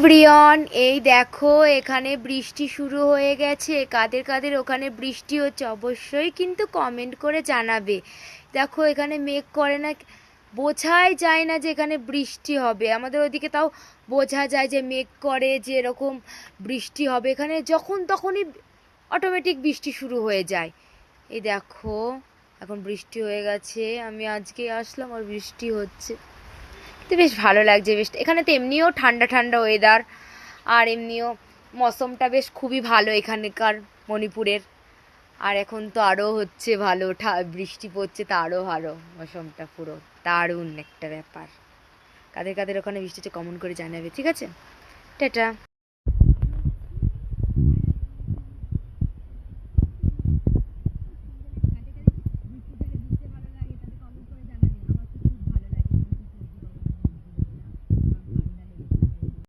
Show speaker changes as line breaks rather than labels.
Everyone, এই দেখো এখানে বৃষ্টি শুরু হয়ে গেছে। কাদের কাদের ওখানে বৃষ্টি হচ্ছে অবশ্যই কিন্তু কমেন্ট করে জানাবে। দেখো এখানে মেঘ করে না, বোঝাই যায় না যে এখানে বৃষ্টি হবে। আমাদের ওইদিকে তাও বোঝা যায় যে মেঘ করে, যে এরকম বৃষ্টি হবে। এখানে যখন তখনই অটোমেটিক বৃষ্টি শুরু হয়ে যায়। এই দেখো এখন বৃষ্টি হয়ে গেছে, আমি আজকে আসলাম আর বৃষ্টি হচ্ছে। তো বেশ ভালো লাগছে বেশ। এখানে তো এমনিও ঠান্ডা ঠান্ডা ওয়েদার, আর এমনিও মৌসমটা বেশ খুবই ভালো এখানকার মণিপুরের। আর এখন তো আরও হচ্ছে ভালো, বৃষ্টি পড়ছে, তা আরও ভালো মৌসমটা, পুরো দারুণ একটা ব্যাপার। কাদের কাদের ওখানে বৃষ্টি হচ্ছে কমেন্ট করে জানাবে, ঠিক আছে? টাটা।